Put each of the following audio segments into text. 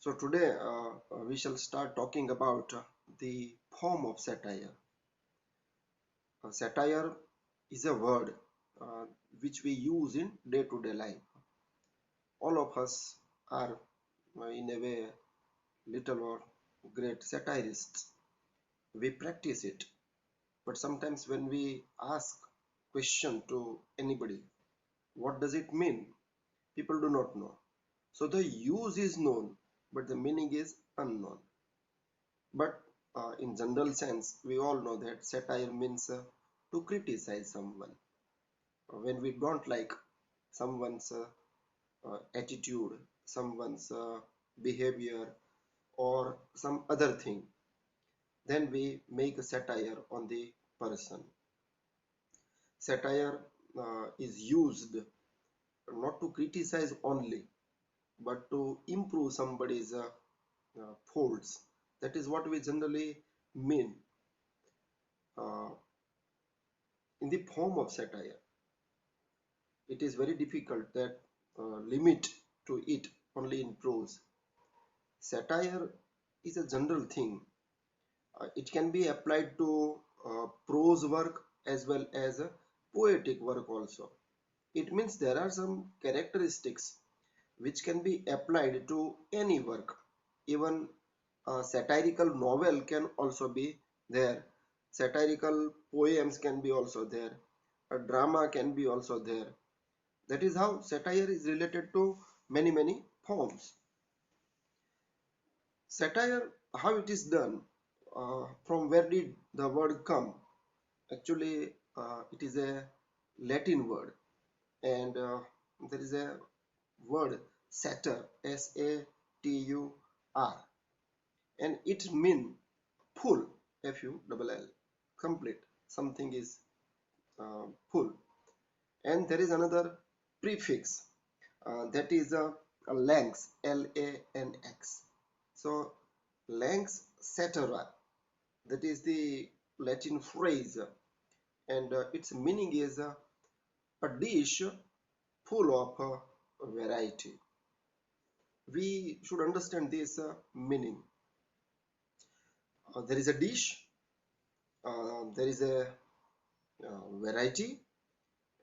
So today we shall start talking about the form of satire. Satire is a word uh, which we use in day-to-day life. All of us are, in a way, little or great satirists. We practice it, but sometimes when we ask question to anybody, what does it mean? People do not know. So the use is known, but the meaning is unknown. But in general sense, we all know that satire means to criticize someone. When we don't like someone's attitude, someone's behavior, or some other thing, then we make a satire on the person. Satire is used not to criticize only, but to improve somebody's faults. That is what we generally mean uh, in the form of satire. It is very difficult that limit to it only in prose. Satire is a general thing. It can be applied to prose work as well as poetic work also. It means there are some characteristics which can be applied to any work. Even a satirical novel can also be there. Satirical poems can be also there. A drama can be also there. That is how satire is related to many forms. Satire, how it is done, from where did the word come? Actually, it is a Latin word, and there is a word satur, S-A-T-U-R, and it means full, F-U-L-L, complete. Something is full, and there is another prefix that is a lanx, L-A-N-X. So lanx satura, that is the Latin phrase, and its meaning is a dish full of variety. We should understand this meaning. There is a dish, there is a variety,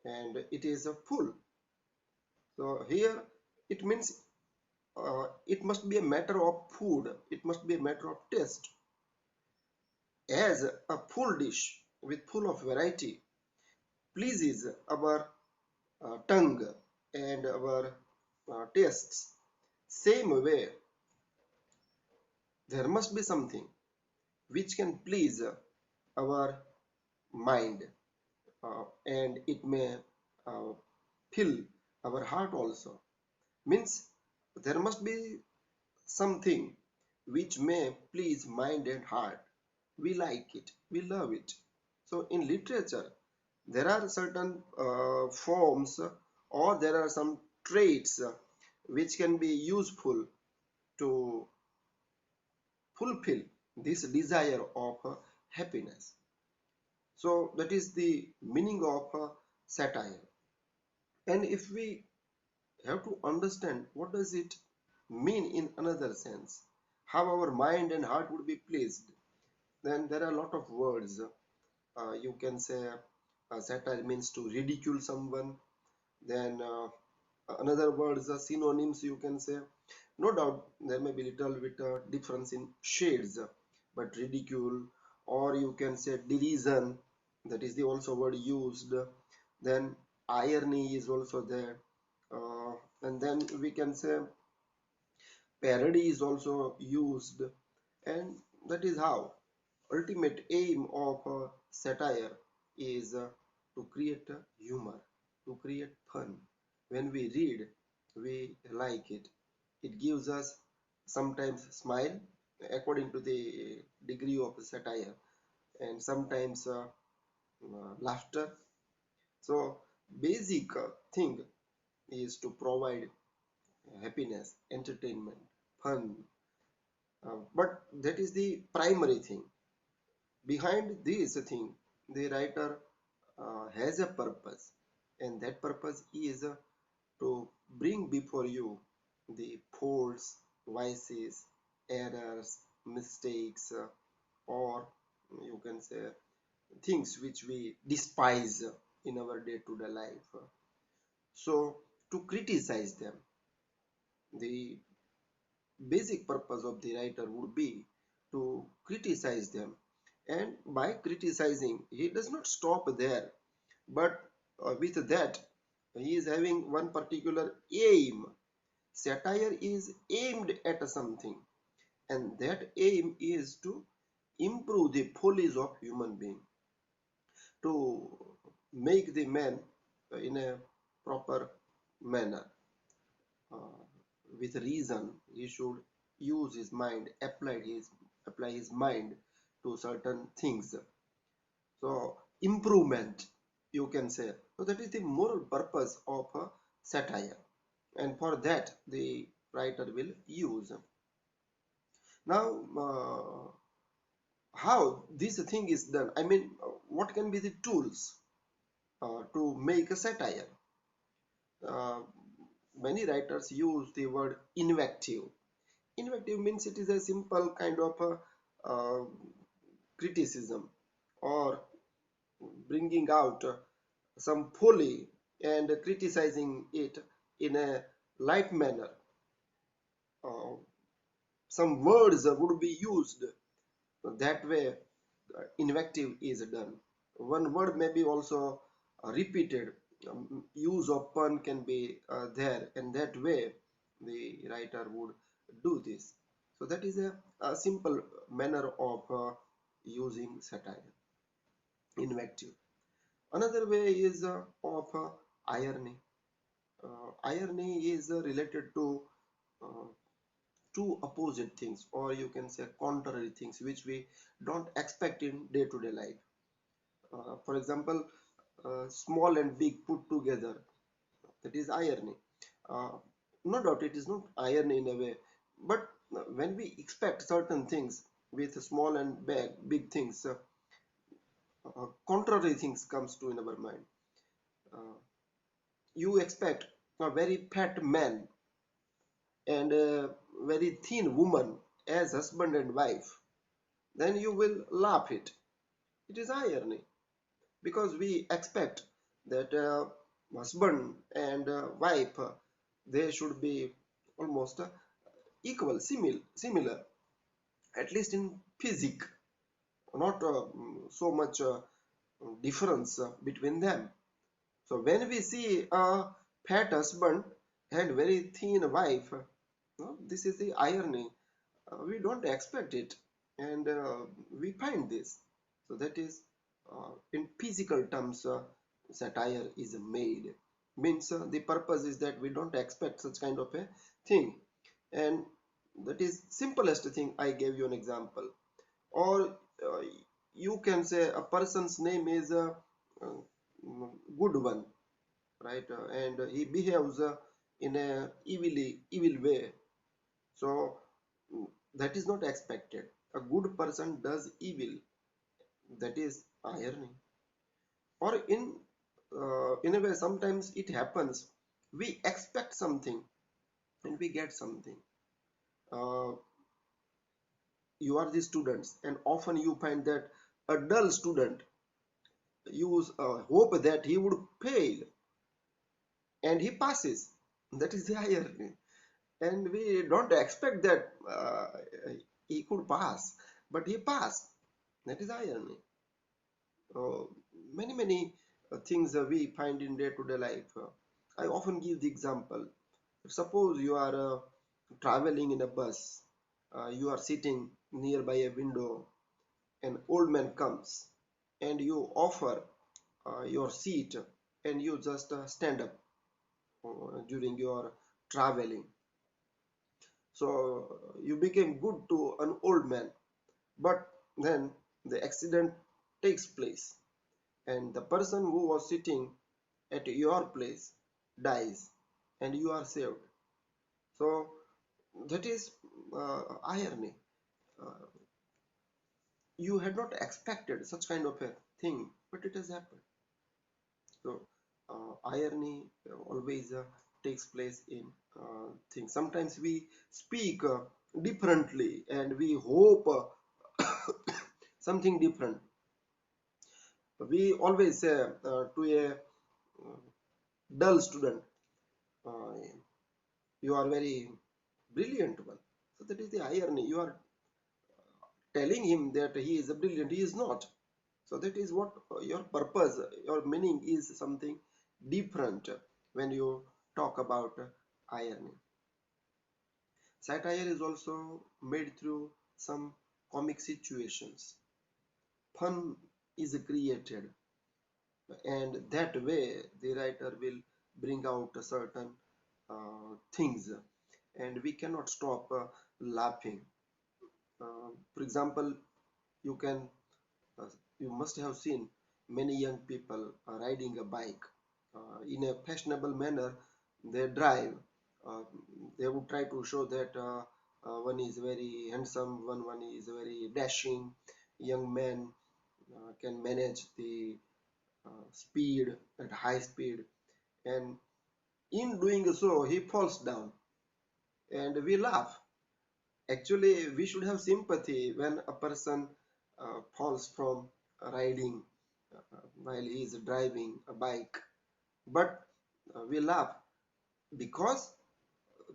and it is full. So here it means it must be a matter of food, it must be a matter of taste. As a full dish with full of variety pleases our tongue and our tastes, same way there must be something which can please our mind, and it may uh, fill our heart also. Means there must be something which may please mind and heart. We like it, we love it. So in literature, there are certain forms, or there are some traits which can be useful to fulfill this desire of happiness. So that is the meaning of satire. And if we have to understand what does it mean in another sense, how our mind and heart would be pleased, then there are a lot of words. You can say satire means to ridicule someone. Then another words, synonyms you can say. No doubt there may be little bit difference in shades, but ridicule, or you can say derision, that is the also word used. Then irony is also there, and then we can say parody is also used, and that is how ultimate aim of satire is to create humor, to create fun. When we read, we like it. It gives us sometimes smile according to the degree of satire, and sometimes laughter. So basic thing is to provide happiness, entertainment, fun. But that is the primary thing. Behind this thing, the writer has a purpose, and that purpose is to bring before you the faults, vices, errors, mistakes, or you can say things which we despise in our day-to-day life. So to criticize them, the basic purpose of the writer would be to criticize them. And by criticizing, he does not stop there, but with that, he is having one particular aim. Satire is aimed at something, and that aim is to improve the follies of human being, to make the man in a proper manner. Uh, with reason, he should use his mind, apply his mind to certain things. So improvement, you can say. So that is the moral purpose of a satire, and for that the writer will use. Now, how this thing is done? I mean, what can be the tools to make a satire? Uh, Many writers use the word invective. Invective means it is a simple kind of a criticism, or bringing out some folly and criticizing it in a light manner. Uh, some words would be used. That way, invective is done. One word may be also repeated. Use of pun can be there, and that way the writer would do this. So that is a simple manner of using satire, invective. Another way is of irony. Irony is related to uh, two opposite things, or you can say contrary things, which we don't expect in day-to-day life. For example, small and big put together, that is irony. Uh, no doubt it is not irony in a way, but when we expect certain things with small and big things, contrary things comes to in our mind. Uh, you expect a very fat man and a very thin woman as husband and wife, then you will laugh it. It is irony, because we expect that husband and wife, they should be almost equal, similar, at least in physique, not so much difference between them. So when we see a fat husband and very thin wife, this is the irony. We don't expect it, and we find this. So that is, in physical terms, satire is made. Means the purpose is that we don't expect such kind of a thing, and that is simplest thing. I gave you an example, or you can say a person's name is a, good one, right? And he behaves in a evil way. So that is not expected. A good person does evil. That is irony. Or in a way, sometimes it happens. We expect something and we get something. Uh, you are the students, and often you find that a dull student, you hope that he would fail, and he passes. That is the irony. And we don't expect that he could pass, but he passed. That is irony. uh, many things we find in day-to-day life. I often give the example. Suppose you are traveling in a bus. You are sitting nearby a window. An old man comes and you offer your seat, and you just stand up during your traveling. So you became good to an old man, but then the accident takes place, and the person who was sitting at your place dies, and you are saved. So that is irony. Uh, you had not expected such kind of a thing, but it has happened. So irony always takes place in things. Sometimes we speak differently and we hope something different. We always say to a dull student, uh, you are very brilliant one. So that is the irony. You are telling him that he is a brilliant. He is not. So that is what your purpose, your meaning is something different when you talk about irony. Satire is also made through some comic situations. Fun is created, and that way the writer will bring out certain things, and we cannot stop laughing. For example, you can uh, you must have seen many young people riding a bike in a fashionable manner. They drive. Uh, they would try to show that one is very handsome, one is very dashing. Young man can manage the speed at high speed, and in doing so, he falls down, and we laugh. Actually, we should have sympathy when a person falls from riding while he is driving a bike. But we laugh because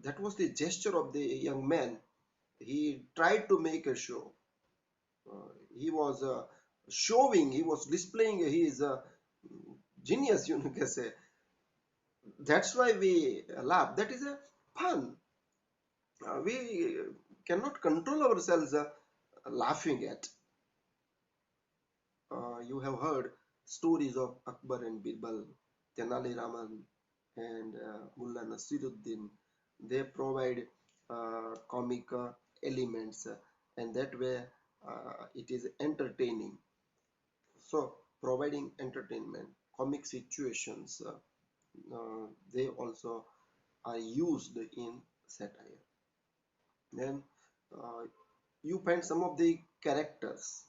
that was the gesture of the young man. He tried to make a show. He was showing, he was displaying his genius, you can say. That's why we laugh. That is a fun. We cannot control ourselves laughing at. You have heard stories of Akbar and Birbal, Tenali Raman, and Mullah Nasiruddin. They provide comic elements, and that way it is entertaining. So, providing entertainment, comic situations, they also are used in satire. Then you find some of the characters,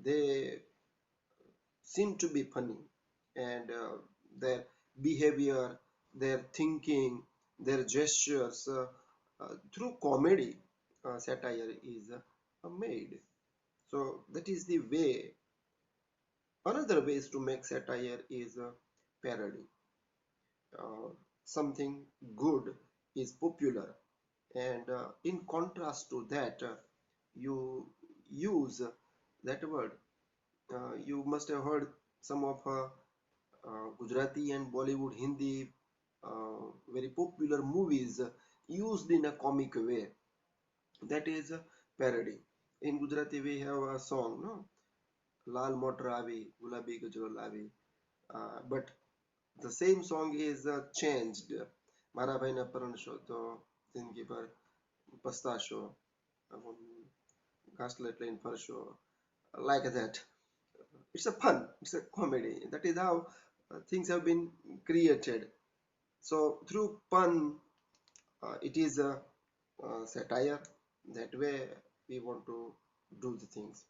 they seem to be funny, and their behavior, their thinking, their gestures, through comedy, satire is made. So that is the way. Another ways to make satire is parody. Uh, Something good is popular, and in contrast to that, you use that word. You must have heard some of Gujarati and Bollywood Hindi very popular movies used in a comic way. That is parody. In Gujarati we have a song, no? Lal Motor Avi, Gulabi Gajro Lavi. But the same song is changed. મારા ભાઈને પરણશો તો જિંદગી ભર પસ્તાશો, ઘાસલેટ લઈને ફરશો, like that. It's a fun, it's a comedy. That is how things have been created. So through pun, it is a satire. That way we want to do the things.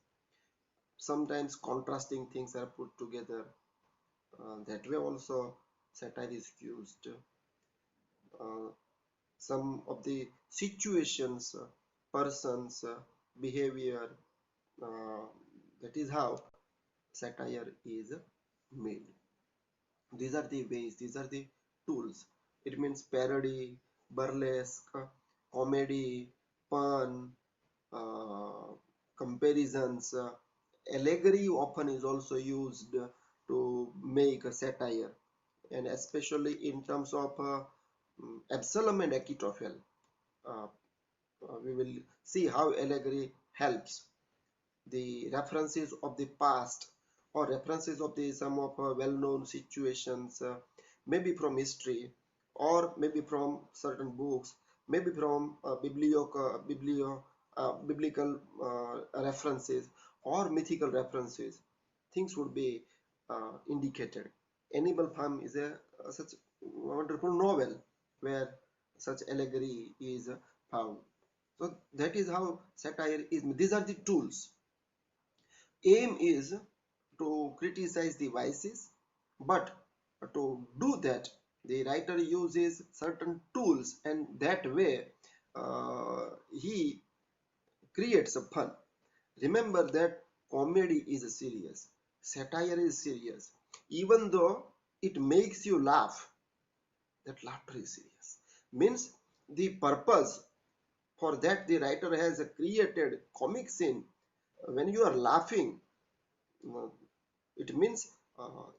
Sometimes contrasting things are put together. That way also satire is used. Uh, some of the situations, persons, behavior, uh, that is how satire is made. These are the ways, these are the tools. It means parody, burlesque, comedy, pun, uh, comparisons. Allegory often is also used to make a satire, and especially in terms of Absalom and Achitophel. Uh, we will see how allegory helps. The references of the past or references of the some of well-known situations, maybe from history or maybe from certain books, maybe from biblical references or mythical references. Things would be indicated. Animal Farm is a such wonderful novel where such allegory is found. So that is how satire is. These are the tools. Aim is to criticize the vices, but to do that The writer uses certain tools, and that way he creates a fun. Remember that comedy is serious, satire is serious. Even though it makes you laugh, that laughter is serious. Means the purpose for that the writer has created comic scene. When you are laughing, uh, it means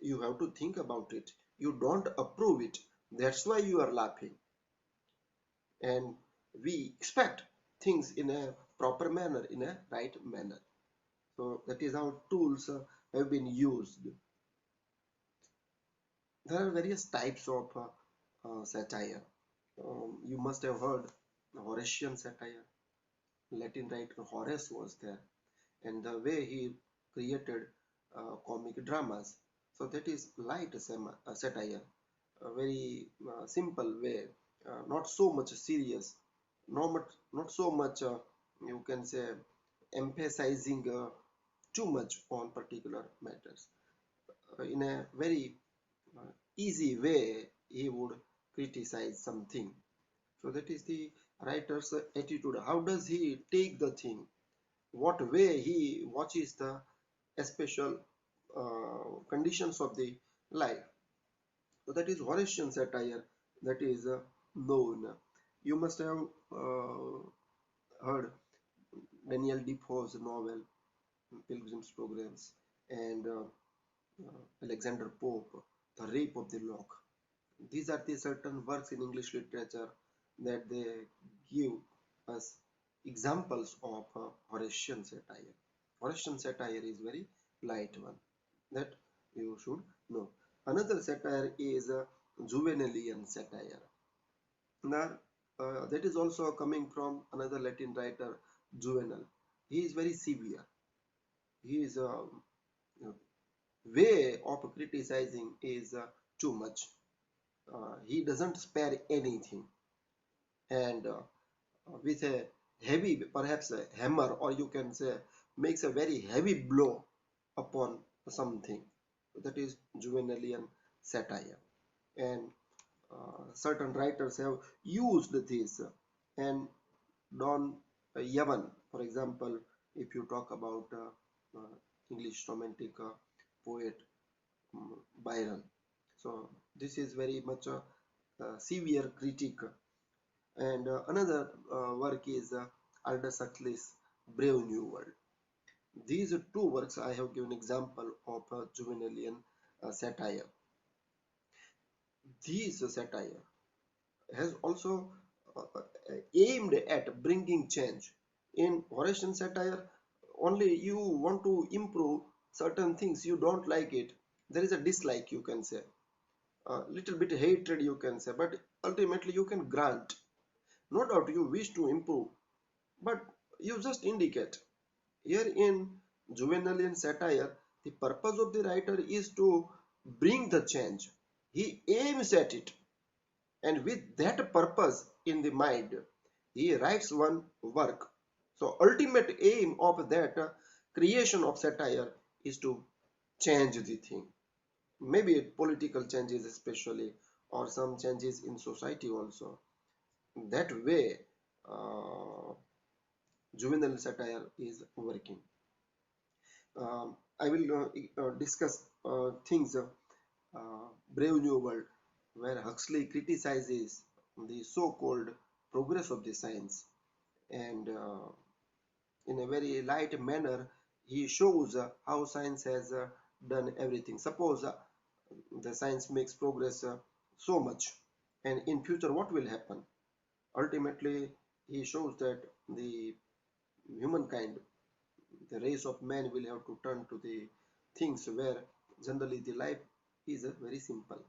you have to think about it. You don't approve it. That's why you are laughing. And we expect things in a proper manner, in a right manner. So that is how tools have been used. There are various types of satire. You must have heard Horatian satire. Latin writer Horace was there, and the way he created comic dramas. So that is light satire, a very simple way, not so much serious, not so much you can say emphasizing too much on particular matters. In a very easy way, he would criticize something. So that is the writer's attitude. How does he take the thing? What way he watches the special conditions of the life. So that is Horatian satire, that is known. You must have heard Daniel Defoe's novel Pilgrim's Progress and Alexander Pope, The Rape of the Lock. These are the certain works in English literature that they give us examples of Horatian satire. Horatian satire is very light one that you should know. Another satire is Juvenalian satire. Now, that is also coming from another Latin writer, Juvenal. He is very severe. He is way of criticizing is too much. He doesn't spare anything, and with a heavy, perhaps a hammer, or you can say, makes a very heavy blow upon something. That is Juvenalian satire, and certain writers have used this. And Don Yavan, for example, if you talk about English romantic poet Byron, so this is very much a severe critique. And another work is Aldous Huxley's Brave New World. These two works I have given example of Juvenalian satire. This satire has also aimed at bringing change. In Horatian satire, only you want to improve certain things, you don't like it. There is a dislike, you can say, a little bit hatred, you can say, but ultimately you can grant. No doubt you wish to improve, but you just indicate. Here in Juvenalian satire, the purpose of the writer is to bring the change. He aims at it, and with that purpose in the mind, he writes one work. So, ultimate aim of that creation of satire is to change the thing. Maybe political changes, especially, or some changes in society also. That way, uh, juvenile satire is working. I will discuss things Brave New World, where Huxley criticizes the so-called progress of the science, and in a very light manner, he shows how science has done everything. Suppose the science makes progress so much, and in future, what will happen? Ultimately, he shows that the humankind, the race of man, will have to turn to the things where generally the life is very simple.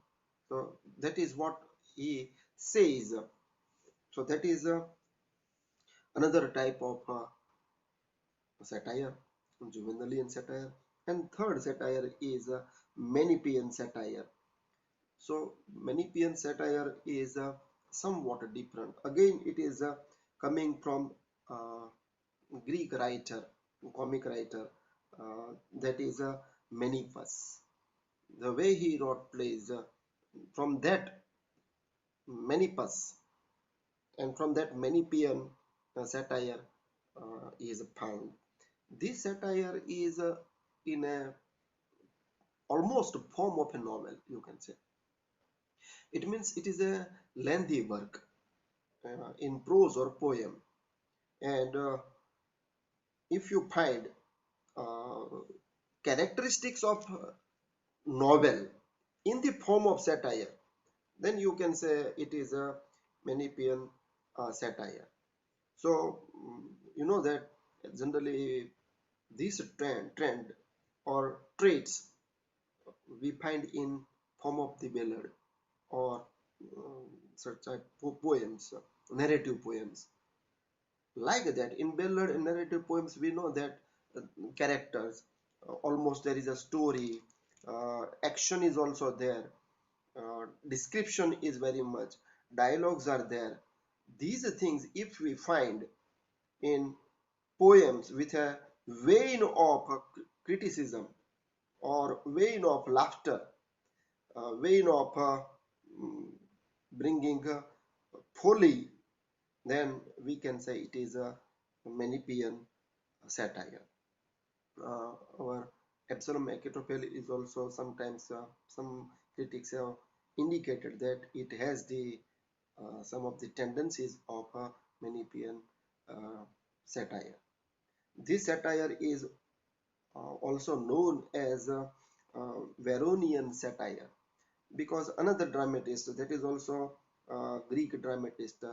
So that is what he says. So that is another type of satire, Juvenalian satire. And third satire is Manichaean satire. So Manichaean satire is somewhat different. Again, it is coming from Greek writer, comic writer, that is Maniphus. The way he wrote plays, from that Menipus, and from that Manipean satire is found. This satire is in a almost form of a novel, you can say. It means it is a lengthy work in prose or poem, and if you find uh, characteristics of novel in the form of satire, then you can say it is a Manipean satire. So you know that generally this trend or traits we find in form of the ballad or such type poems, narrative poems. Like that, in ballad and narrative poems, we know that uh, characters, almost there is a story, action is also there, description is very much, dialogues are there. These things, if we find in poems with a vein of criticism or vein of laughter, vein of mm, bringing folly, then we can say it is a Manichaean satire. Our Absalom and Achitophel is also sometimes some critics have indicated that it has the some of the tendencies of a Manichaean satire. This satire is also known as Veronian satire, because another dramatist, that is also Greek dramatist,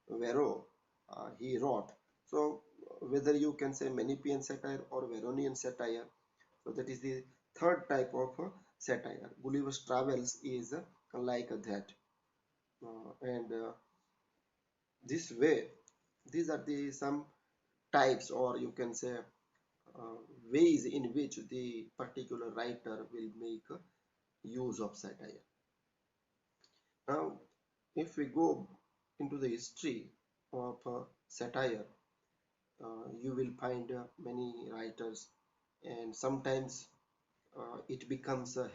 Varro, he wrote. So whether you can say Manichaean satire or Veronian satire, so that is the third type of satire. Gulliver's Travels is like that, and this way, these are the some types, or you can say uh, ways in which the particular writer will make use of satire. Now, if we go into the history of satire, you will find many writers, and sometimes it becomes a